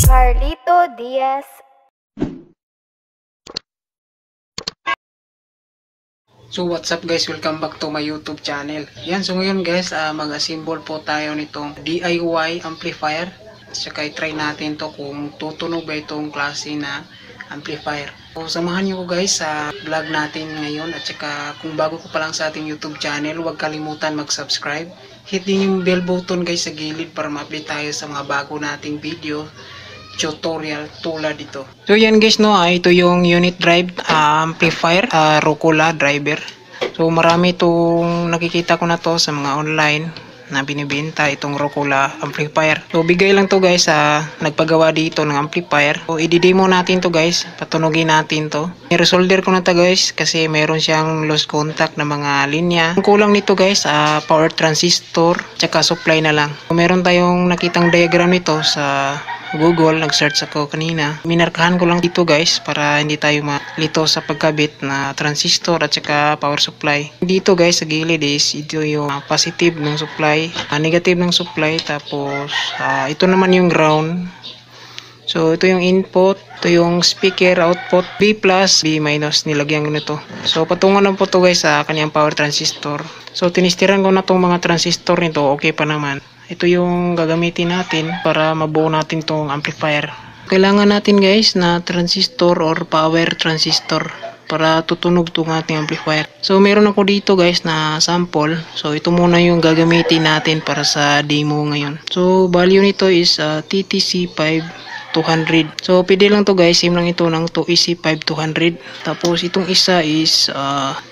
Carlito Diaz. So what's up guys, welcome back to my YouTube channel. Yan, so ngayon guys, mag-assemble po tayo nitong DIY amplifier. Saka i-try natin to kung tutunog ba itong klase na amplifier. So samahan nyo ko guys sa vlog natin ngayon. At saka kung bago ko pa lang sa ating YouTube channel, huwag kalimutan mag-subscribe. Hit din yung bell button guys sa gilid para ma-update tayo sa mga bago nating video tutorial tulad dito. So yan guys, no, ito yung unit drive amplifier, Rocola driver. So marami itong nakikita ko na to sa mga online na binibenta itong Rocola amplifier. So bigay lang to guys sa nagpagawa dito ng amplifier. So i-demo natin to guys, patunogin natin to. I-resolder ko na to guys kasi meron siyang lost contact na mga linya. Ang kulang nito guys, power transistor tsaka supply na lang. So, meron tayong nakitang diagram nito sa Google, nag-search ako kanina. Minarkahan ko lang dito guys para hindi tayo malito sa pagkabit na transistor at saka power supply. Dito guys sa gilid is ito yung positive ng supply, negative ng supply, tapos ito naman yung ground. So ito yung input, ito yung speaker output, B+, B- nilagyan ko nito. So patungo na po to guys sa kanyang power transistor. So tinistiran ko na tong mga transistor nito, okay pa naman. Ito yung gagamitin natin para mabuo natin tong amplifier. Kailangan natin guys na transistor or power transistor para tutunog tong ating amplifier. So meron ako dito guys na sample. So ito muna yung gagamitin natin para sa demo ngayon. So value nito is TTC 5200. So pwede lang to guys, same lang ito ng 2EC 5200. Tapos itong isa is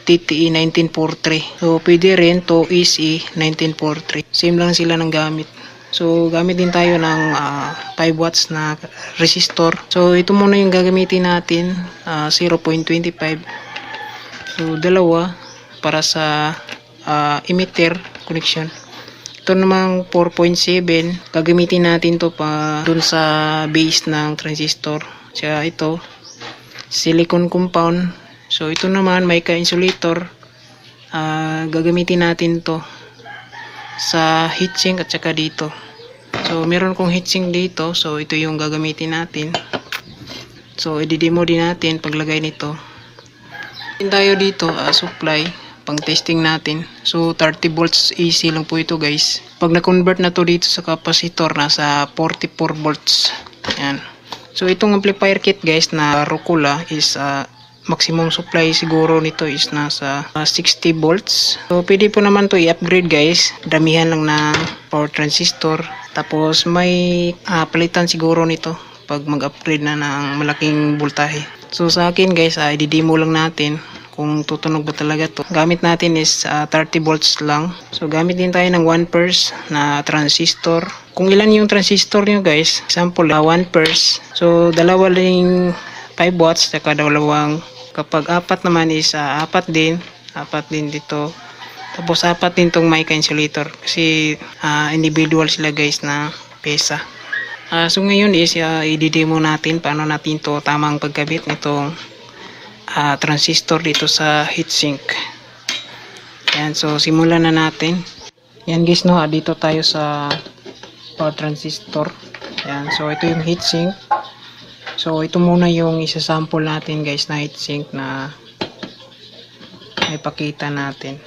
TTE 1943. So pwede rin 2EC 1943. Same lang sila ng gamit. So gamit din tayo ng 5 watts na resistor. So ito muna yung gagamitin natin, 0.25. So dalawa para sa emitter connection. Ito namang 4.7, gagamitin natin to pa dun sa base ng transistor. Kaya ito, silicone compound. So ito naman mica insulator, gagamitin natin to sa heatsink at saka dito. So meron kong heatsink dito, so ito yung gagamitin natin. So i-demo din natin paglagay nito. Tayo dito supply pang testing natin. So 30 volts AC lang po ito guys. Pag na-convert na to dito sa capacitor, nasa 44 volts. Yan. So itong amplifier kit guys na Rocola is maximum supply siguro nito is nasa 60 volts. So pwede po naman to i-upgrade guys. Damihan lang ng power transistor. Tapos may palitan siguro nito pag mag-upgrade na ng malaking voltahe. So sa akin guys, i-demo lang natin kung tutunog ba talaga to. Gamit natin is 30 volts lang. So gamit din tayo ng 1 pers na transistor. Kung ilan yung transistor nyo guys, example 1 pers. So dalawa ring 5 watts saka dalawang, kapag apat naman is apat din dito. Tapos apat din tong mica insulator kasi individual sila guys na pesa. So ngayon is i-demo natin paano natin to tamang pagkabit nitong transistor dito sa heatsink. Yan, so simulan na natin. Yan guys, no, dito tayo sa power transistor. Yan, so ito yung heatsink. So ito muna yung isa-sample natin guys na heatsink na ipakita natin.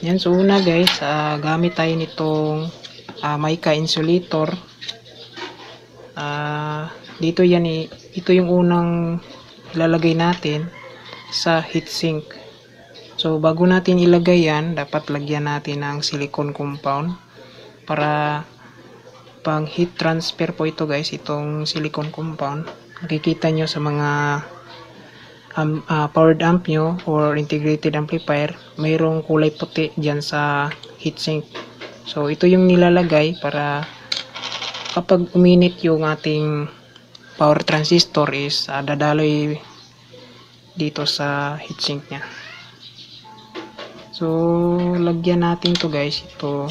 Yan, so una guys, gamit tayo nitong mica insulator. Dito yan ito yung unang ilalagay natin sa heatsink. So bago natin ilagay yan, dapat lagyan natin ng silicone compound para pang heat transfer po ito guys, itong silicone compound. Makikita nyo sa mga powered amp nyo or integrated amplifier, mayroong kulay puti dyan sa heatsink. So ito yung nilalagay para kapag uminit yung ating power transistor is dadaloy dito sa heatsink nya. So lagyan natin to guys, ito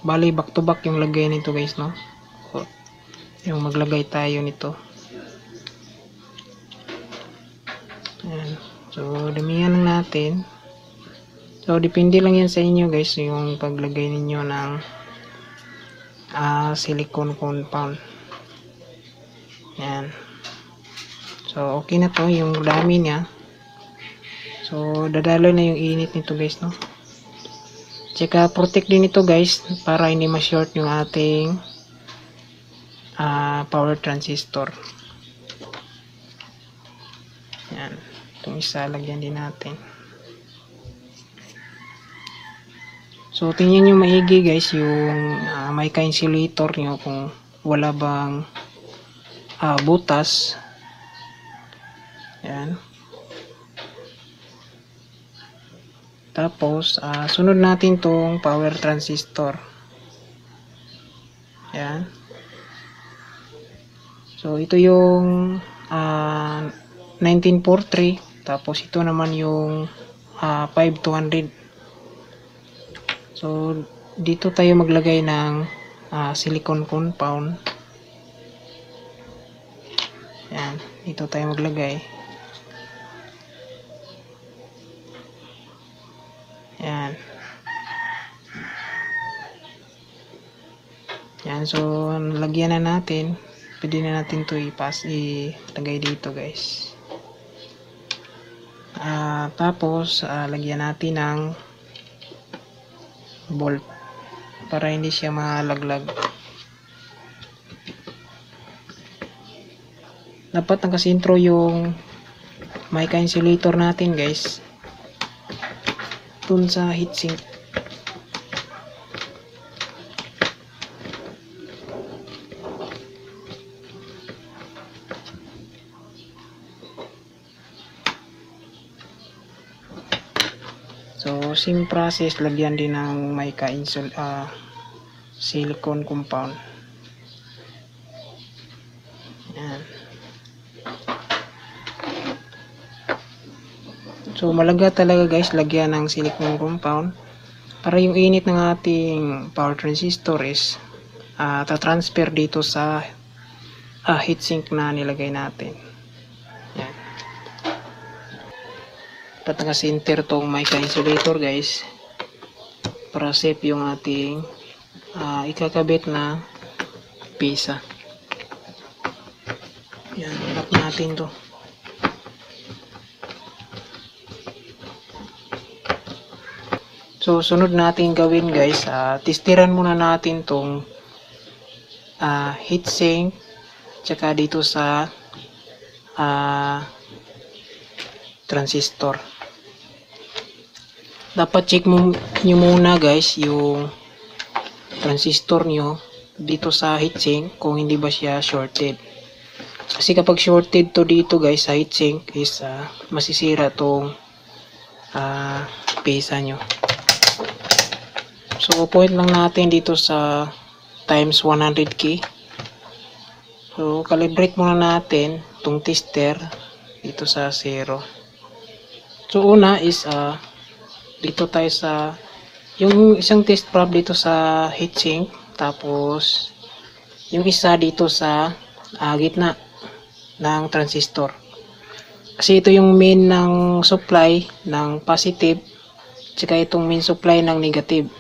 bali back to back yung lagay nito guys, no. Yung maglagay tayo nito. Ayan. So damihan lang natin. So depende lang yan sa inyo guys yung paglagay ninyo ng silicone compound. Yan. So, okay na to yung dami niya. So, dadaloy na yung init nito guys, no? Tsaka, protect din ito guys para hindi ma-short yung ating power transistor. Yan. Itong isa, lagyan din natin. So, tingnan nyo maigi guys yung mica insulator nyo kung wala bang butas. Yan. Tapos, sunod natin tong power transistor. Yan. So, ito yung 1943. Tapos, ito naman yung 5200. So, dito tayo maglagay ng silicone compound. Yan. Dito tayo maglagay. Yan. Yan. So, lagyan na natin. Pwede na natin ito ilagay dito guys. Tapos, lagyan natin ng bolt para hindi siya malaglag. Dapat nakasintro yung mica insulator natin guys dun sa heatsink. So, same process, lagyan din ng mica silicone compound. Yan. So, malaga talaga guys, lagyan ng silicone compound para yung init ng ating power transistor is ta-transfer dito sa heatsink na nilagay natin. Yan. Dapat naka-center tong mica insulator guys para safe yung ating ikakabit na pisa. Yan, lock natin to. So, sunod natin gawin guys, testiran muna natin tong heatsink tsaka dito sa transistor. Dapat check nyo muna guys yung transistor nyo dito sa heatsink kung hindi ba siya shorted. Kasi kapag shorted to dito guys sa heatsink is masisira tong pisa nyo. So, point lang natin dito sa times 100k. So, calibrate muna natin itong tester dito sa 0. So, una is dito tayo sa yung isang test probe dito sa heatsink. Tapos, yung isa dito sa gitna ng transistor. Kasi ito yung main ng supply ng positive. Tsaka itong main supply ng negative.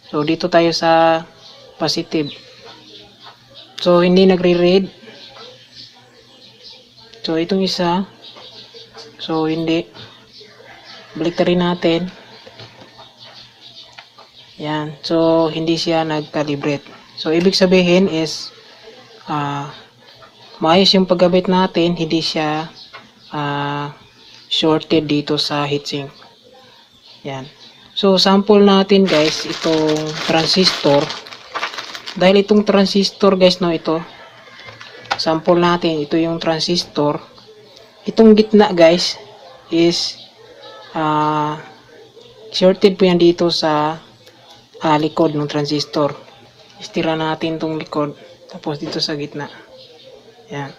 So, dito tayo sa positive. So, hindi nagre-read. So, itong isa. So, hindi. Baliktarin natin. Yan. So, hindi siya nag-calibrate. So, ibig sabihin is maayos yung paggamit natin. Hindi siya shorted dito sa heatsink. Yan. So, sample natin guys, itong transistor. Dahil itong transistor guys, no, ito. Sample natin, ito yung transistor. Itong gitna guys, is shorted po yan dito sa likod ng transistor. Istira natin itong likod. Tapos dito sa gitna. Yan.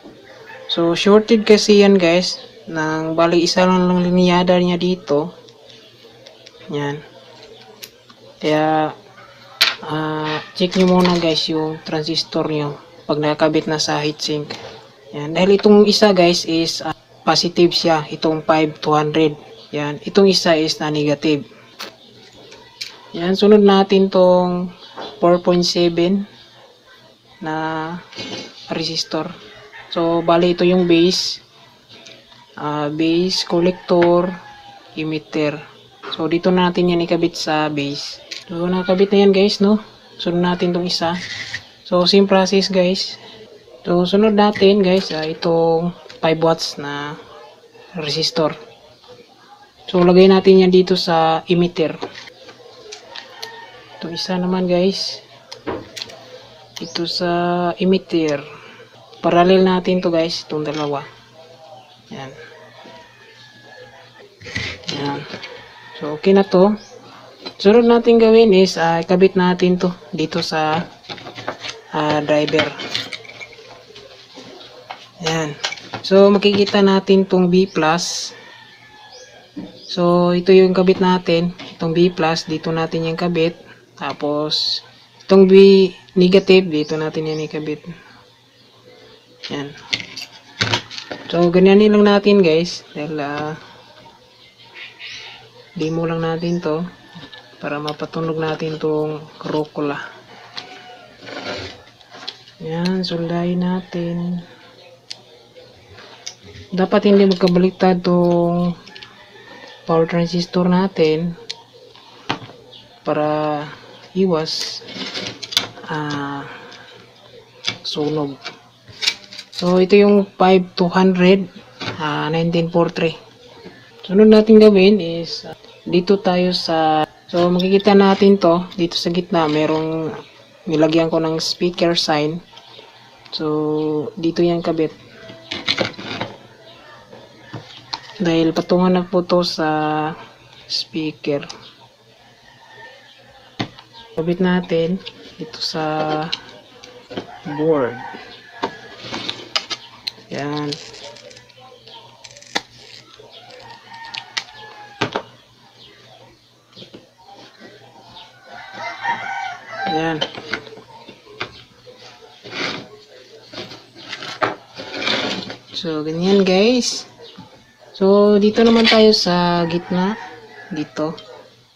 So, shorted kasi yan guys. Bali, isa lang linyada niya dito. Yan. Kaya check nyo muna guys yung transistor nyo pag nakakabit na sa heatsink. Yan. Dahil itong isa guys is positive siya. Itong 5200. Yan. Itong isa is na negative. Yan. Sunod natin tong 4.7 na resistor. So, bali ito yung base. Base, collector, emitter. So, dito natin yan ikabit sa base. So, nakabit na yan guys, no? Sunod natin itong isa. So, same process guys. So, sunod natin guys, itong 5 watts na resistor. So, lagay natin yan dito sa emitter. Ito isa naman guys. Ito sa emitter. Parallel natin to guys, itong dalawa. Yan. Yan. So, okay na to. Sunod natin gawin is, ikabit natin to dito sa driver. Yan. So, makikita natin tong B+. So, ito yung kabit natin. Itong B+, dito natin yung kabit. Tapos, itong B negative, dito natin yan ikabit. Yan. So, ganyanin lang natin guys. Dahil, demo lang natin to. Para mapatunog natin tong krokula. Yan, soldahin natin. Dapat hindi magkabaliktad tong power transistor natin para iwas sunog. So ito yung 5200 1943. Sunod natin gawin is dito tayo sa, so makikita natin to dito sa gitna, merong nilagyan ko ng speaker sign. So dito yan kabit. Dahil patungan na po to sa speaker. Kabit natin dito sa board. Yan. Yan. So, ganyan guys. So, dito naman tayo sa gitna. Dito.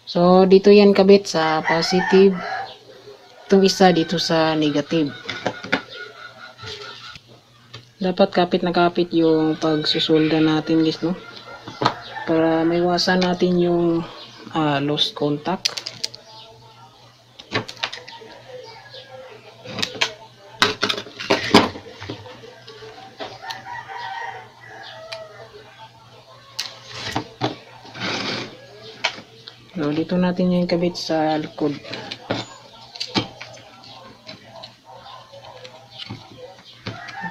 So, dito yan kabit sa positive. Itong isa dito sa negative. Dapat kapit na kapit yung pagsusulda natin guys, no? Para maiwasan natin yung lost contact. So, dito natin yung kabit sa likod.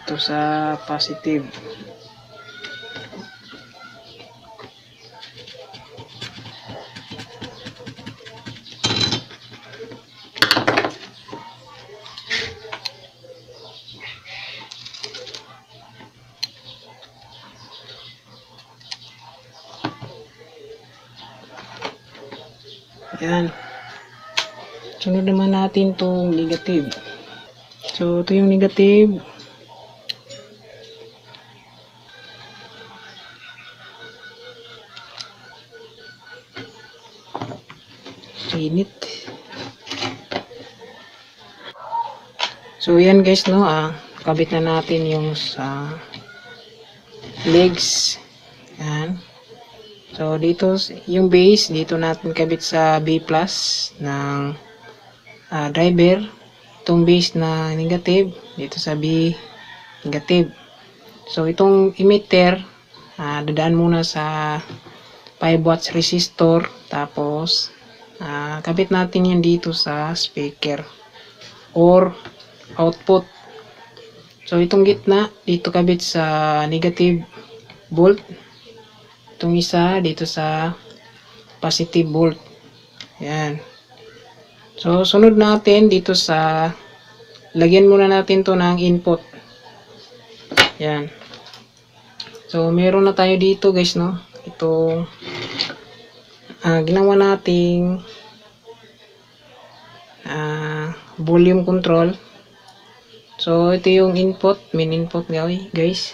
Ito sa positive. Yan. Sunod naman natin tong negative. So, ito yung negative. Init. So, yan guys, no? Kabit na natin yung sa legs. Yan. So, dito, yung base, dito natin kabit sa B+ ng driver. Itong base na negative, dito sa B negative. So, itong emitter, dadaan muna sa 5 watts resistor. Tapos, kabit natin yan dito sa speaker or output. So, itong gitna, dito kabit sa negative volt. Itong isa dito sa positive volt. Yan. So, sunod natin dito sa, lagyan muna natin to ng input. Yan. So, meron na tayo dito guys, no? Ito, ginawa nating volume control. So, ito yung input, main input guys.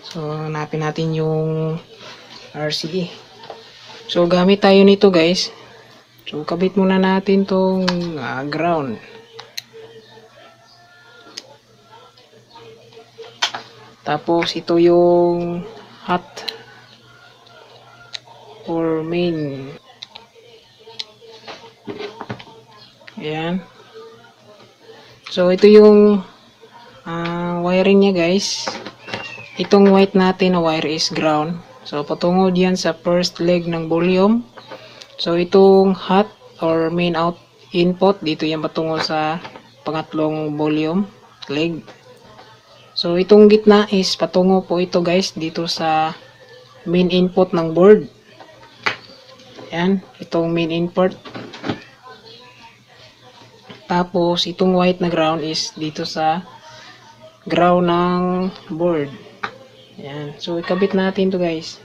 So, hanapin natin yung RCA. So, gamit tayo nito guys. So, kabit muna natin tong ground. Tapos ito yung hot or main. Ayan. So ito yung wiring niya guys. Itong white natin na wire is ground. So patungo diyan sa first leg ng volume. So itong hot or main out input dito yan patungo sa pangatlong volume leg. So itong gitna is patungo po ito guys dito sa main input ng board. Yan, itong main input. Tapos itong white na ground is dito sa ground ng board. Yan. So ikabit natin to guys.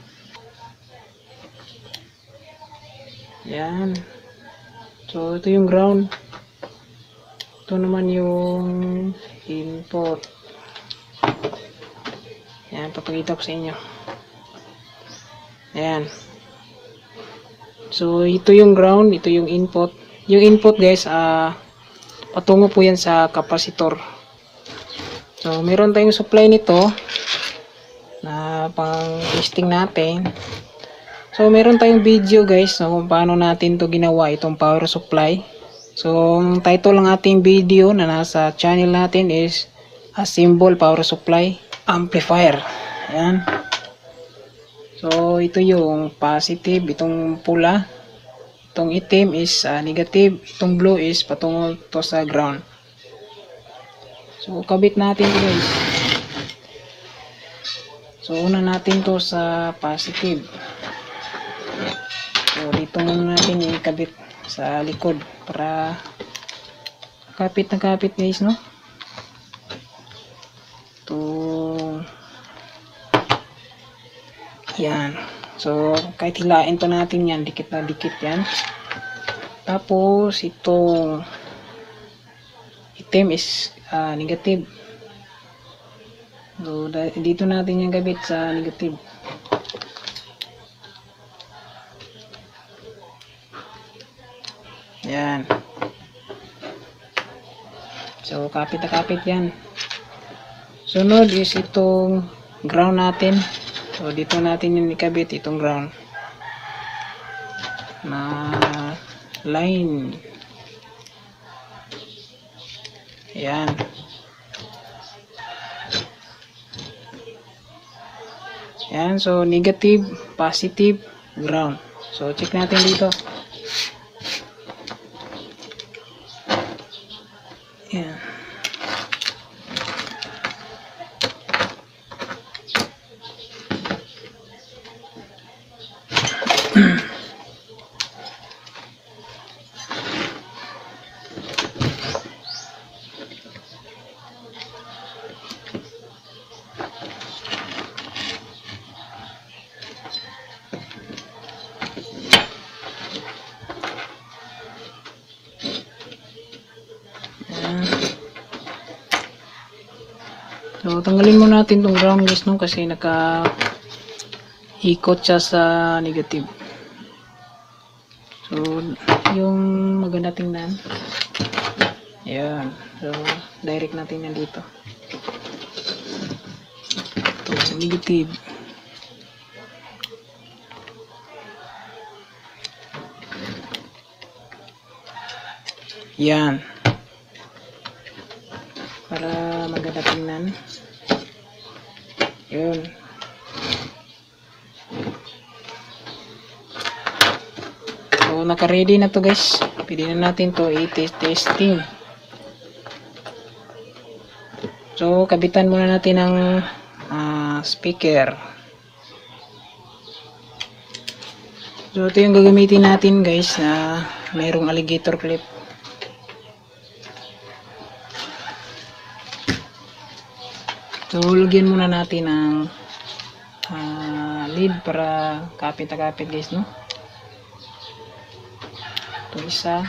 Yan. So ito yung ground. Ito naman yung input. Yan, papakita ko sa inyo. Yan. So ito yung ground, ito yung input. Yung input guys, patungo po yan sa kapasitor. So meron tayong supply nito na pang testing natin. So meron tayong video guys kung paano natin to ginawa itong power supply. So ang title ng ating video na nasa channel natin is Assemble Power Supply Amplifier. Ayan. So ito yung positive, itong pula, itong itim is negative, itong blue is patungo to sa ground. So kabit natin guys. So una natin to sa positive. So dito muna natin ikabit sa likod para kapit na kapit guys, no? To yan. So kahit hilain to natin yan, dikit na dikit yan. Tapos itong itim is negative. So dito natin yung gabit sa negative. Yan. So kapit na kapit yan. Sunod is itong ground natin. So dito natin yung ikabit itong ground na line. Yan. Yan, so negative, positive, ground. So check natin dito. Yan. So tanggalin muna natin tong ground guys, no, kasi naka ikot siya sa negative. So yung maganda tingnan. Ayan. So direct natin yan dito. Ito negative. Yan. Para maganda tingnan. Yun. So naka-ready na to guys. Pwede na natin to i-testing. So kabitan muna natin ng speaker. So ito yung gagamitin natin guys na mayroong alligator clip. So lagyan muna natin ng lead para kapit na kapit guys, no? Ito isa.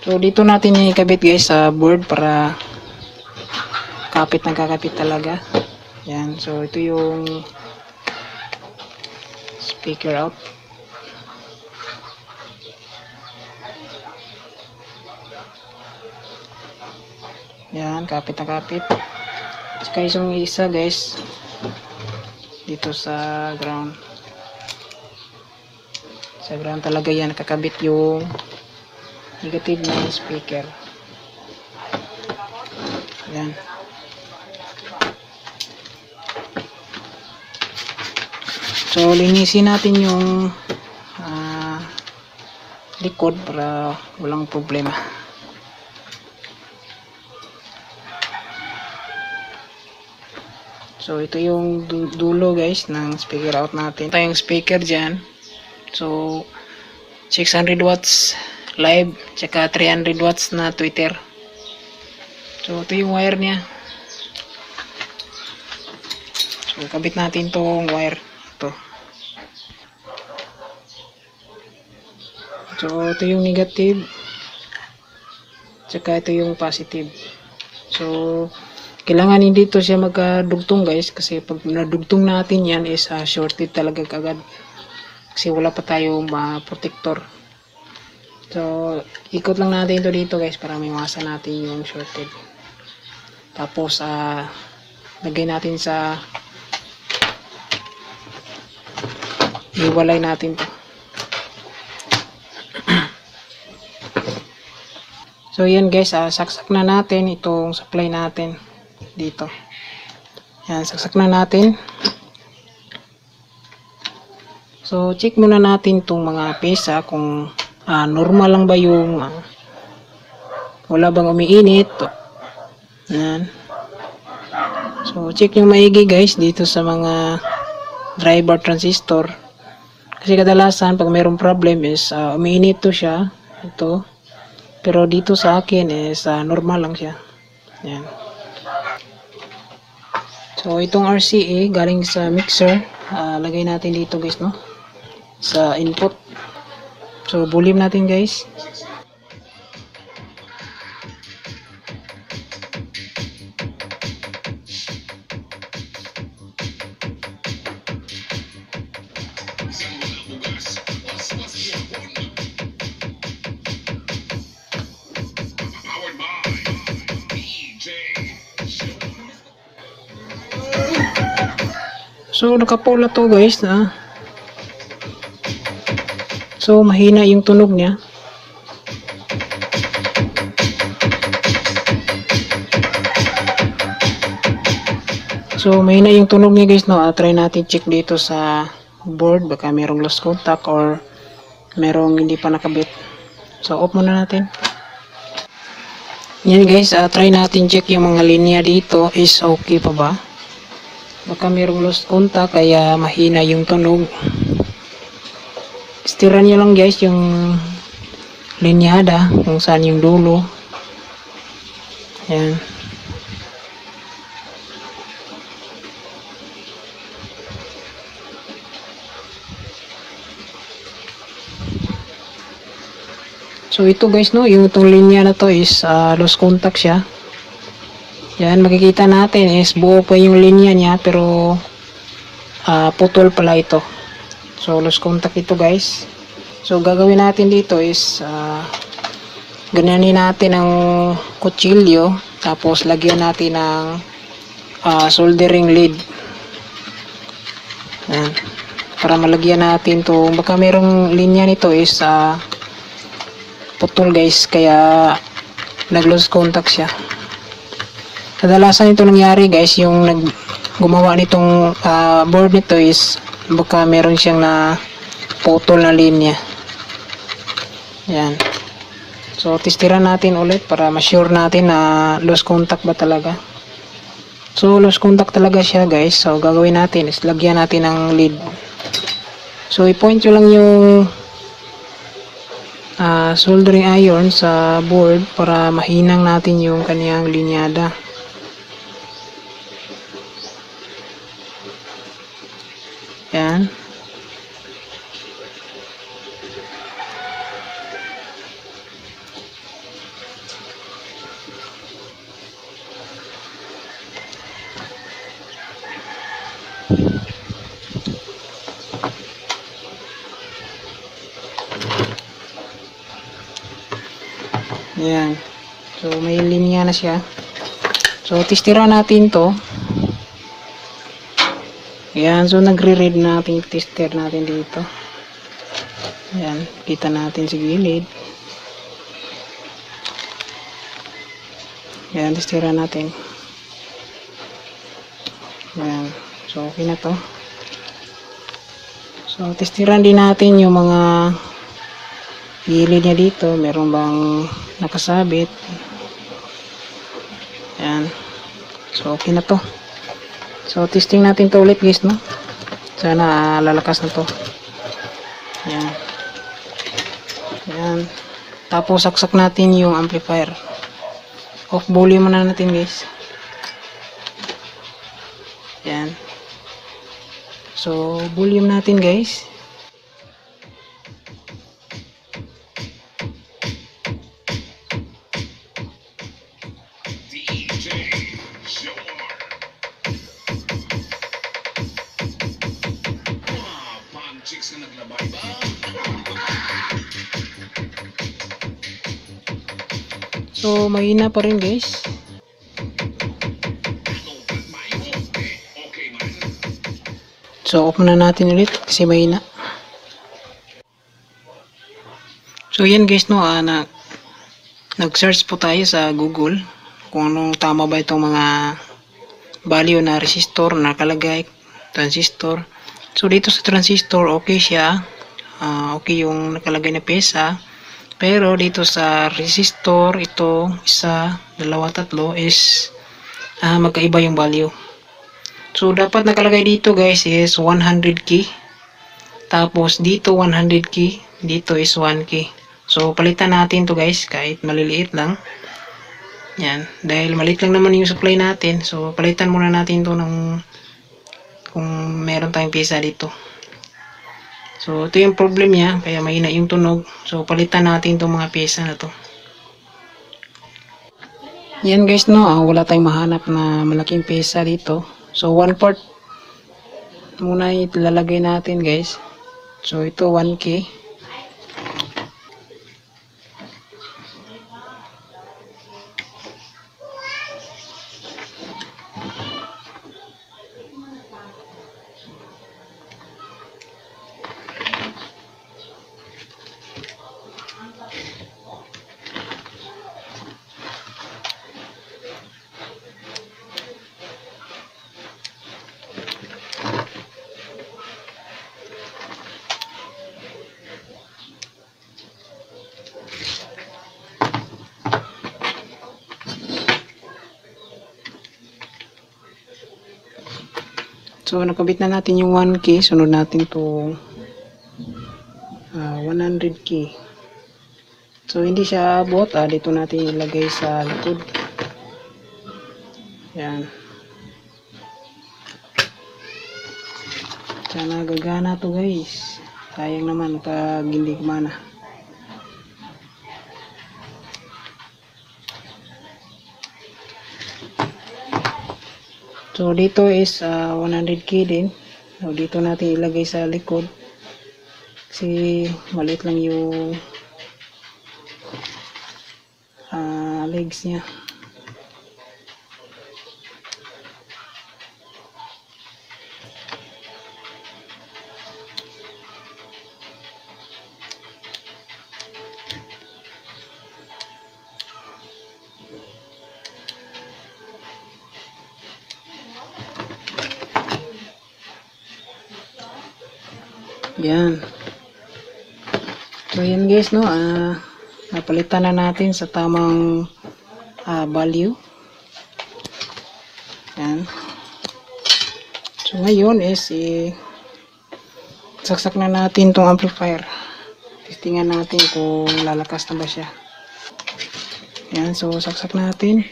So dito natin ikabit guys sa board para kapit na kakapit talaga. Yan. So ito yung speaker out. Yan, kapit na kapit. Saka yung isa guys, dito sa ground. Sa ground talaga yan, kakabit yung negative ng speaker. Yan. So, linisin natin yung likod para walang problema. So, ito yung dulo guys ng speaker out natin. Ito yung speaker dyan. So, 600 watts live, tsaka 300 watts na tweeter. So, ito yung wire niya. So, kabit natin tong wire. Ito. So, ito yung negative. Tsaka ito yung positive. So, kailangan hindi to siya magkadugtong guys. Kasi pag nadugtong natin yan is shorted talaga kagad. Kasi wala pa tayong protector. So, ikot lang natin ito dito guys para maiwasan natin yung shorted. Tapos, lagay natin sa iwalay natin to. So, yan guys, saksak na natin itong supply natin dito. Yan, saksak na natin. So, check muna natin itong mga pesa kung normal lang ba yung wala bang umiinit. Yan. So, check yung maigi guys dito sa mga driver transistor. Kasi kadalasan pag mayroong problem is umiinit to siya. Ito. Pero dito sa akin is normal lang siya. Yan. So, itong RCA galing sa mixer. Lagay natin dito guys, no? Sa input. So, volume natin guys. So, nakapula to guys na. So, mahina yung tunog niya. So, mahina yung tunog niya guys, no? Try natin check dito sa board. Baka merong lost contact or merong hindi pa nakabit. So, off muna natin. Yan guys, try natin check yung mga linya dito is okay pa ba? Baka merong lost contact kaya mahina yung tunog. Stiran nyo lang guys yung linyada kung saan yung dulo. Yan. So ito guys, no, yung itong linya na to is lost contact siya. Yan, makikita natin is buo pa yung linya niya pero putol pala ito. So, lost contact ito guys. So, gagawin natin dito is ganyanin natin ang kutsilyo tapos lagyan natin ng soldering lead. Yan. Para malagyan natin to. Baka merong linya nito is putol guys kaya nag-lost contact siya. Kadalasan ito nangyari guys, yung gumawa nitong board nito is baka meron siyang na putol na linya. Yan. So, testiran natin ulit para ma-sure natin na lost contact ba talaga. So, lost contact talaga siya guys. So, gagawin natin is lagyan natin ng lead. So, i-point nyo lang yung soldering iron sa board para mahinang natin yung kanyang linyada. Yan. Yan. So, may linya na siya. So, testira natin to. Yan, so nagre-read natin tester natin dito. Yan, kita natin sa gilid. Yan, testira natin. Yan, so okay na to. So, testiran din natin yung mga gilid niya dito. Meron bang nakasabit. Yan. So, okay na to. So, testing natin to ulit guys, no? Sana lalakas na to. Yan. Yan. Tapos, saksak natin yung amplifier. Off volume na natin guys. Yan. So, volume natin guys. So, mahina pa rin guys. So, off na natin ulit kasi mahina. So, yan guys, no, nag-search po tayo sa Google kung anong tama ba itong mga value na resistor na nakalagay, transistor. So, dito sa transistor, okay siya. Okay yung nakalagay na pesa. Pero dito sa resistor, ito, isa, dalawa, tatlo, is magkaiba yung value. So, dapat nakalagay dito guys is 100 key. Tapos, dito 100 key. Dito is 1 key. So, palitan natin to guys, kahit maliliit lang. Yan. Dahil maliit lang naman yung supply natin. So, palitan muna natin to ng kung meron tayong pesa dito. So, ito yung problem niya. Kaya mahina yung tunog. So, palitan natin itong mga pyesa na to. Yan guys, no. Wala tayong mahanap na malaking pyesa dito. So, 1 part muna ilalagay natin guys. So, ito 1K. So, nakabit na natin yung 1K. Sunod natin to 100K. So, hindi siya abot. Dito natin ilagay sa likod. Yan. Sana gagana to guys. Sayang naman pag hindi kumana. So, dito is 100K din. So, dito natin ilagay sa likod. Kasi maliit lang yung legs niya. Yan. So, yan guys, no. Napalitan na natin sa tamang value. Yan. So, ngayon is saksak na natin tong amplifier. Testingan natin kung lalakas na ba siya. Yan. So, saksak natin.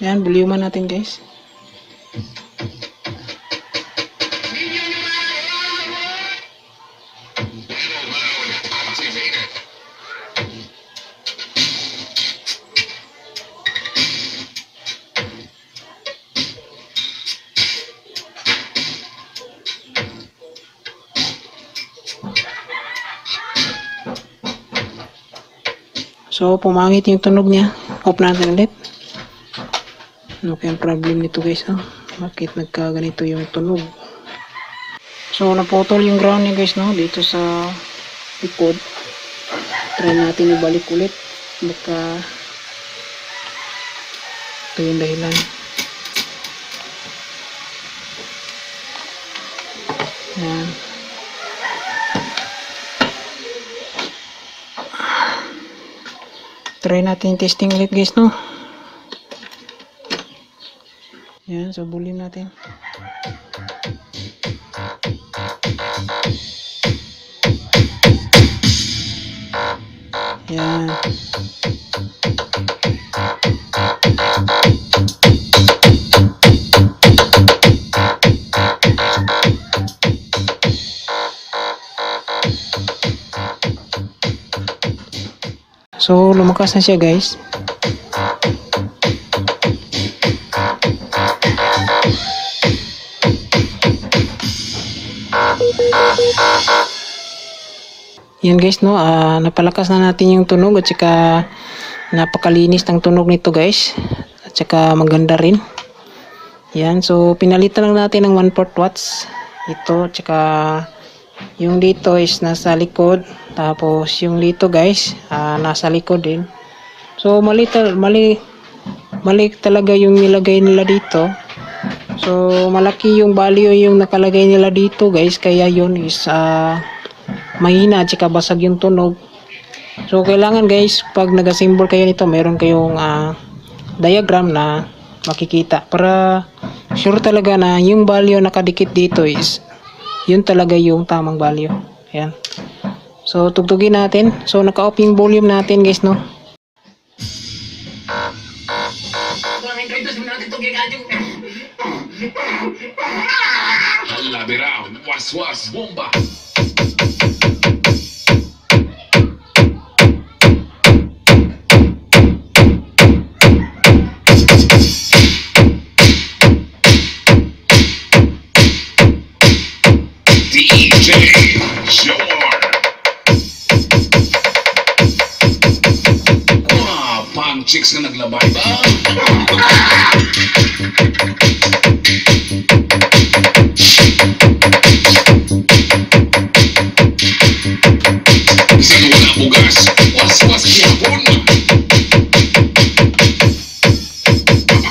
Yan, volume natin guys. So, pumangit yung tunog niya. Off natin ulit. Okay, ang problem nito guys, no? Bakit nagkaganito yung tunog? So, naputol yung ground niya guys, no? Dito sa likod. Try natin ibalik ulit. Baka ito yung dahilan. Yan. Try natin testing ulit guys, no? Yan, so bulin natin. Yan. So, lumakas na siya guys. Yan guys, no, napalakas na natin yung tunog at saka napakalinis ng tunog nito guys. At saka maganda rin. Yan, so pinalitan lang natin ng 1/4 watts. Ito, at saka yung dito is nasa likod. Tapos yung dito guys, nasa likod din. So mali talaga yung nilagay nila dito. So malaki yung value yung nakalagay nila dito guys. Kaya yun is mahina at saka basag yung tunog. So kailangan guys, pag nag-assemble kayo nito, meron kayong diagram na makikita para sure talaga na yung value nakadikit dito is yun talaga yung tamang value. Ayan. So tugtugin natin. So naka-off yung volume natin guys, no. Hala verá, was bomba. DJ Jomar. Pang chicks na naglabay ba? Isang wala bugas, was yapon.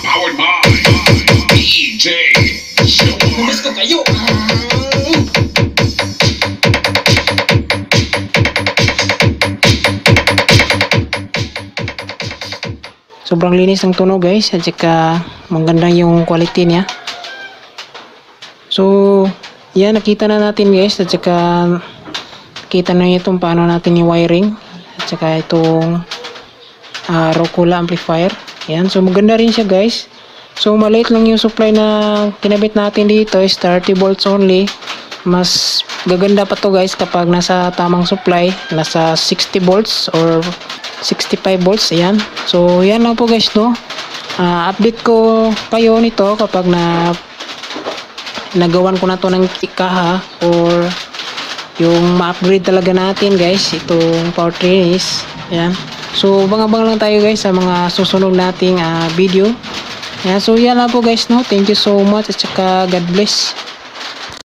Powered by DJ Jomar. Gusto kayo. Sobrang linis ng tunog guys, at saka maganda yung quality niya. So yan, nakita na natin guys, at saka kita na itong paano natin yung wiring, at saka itong Rockula amplifier. Yan, so maganda rin siya guys. So maliit lang yung supply na kinabit natin dito, is 30 volts only. Mas gaganda pa to guys kapag nasa tamang supply, nasa 60 volts or 65 volts. Ayan. So yan lang po guys, no. Update ko kayo nito kapag nagawan ko na to ng kaha, or yung ma-upgrade talaga natin guys itong powertrain is. Ayan. So abang-abang lang tayo guys sa mga susunod nating video. Ayan. So yan lang po guys, no. Thank you so much at saka God bless.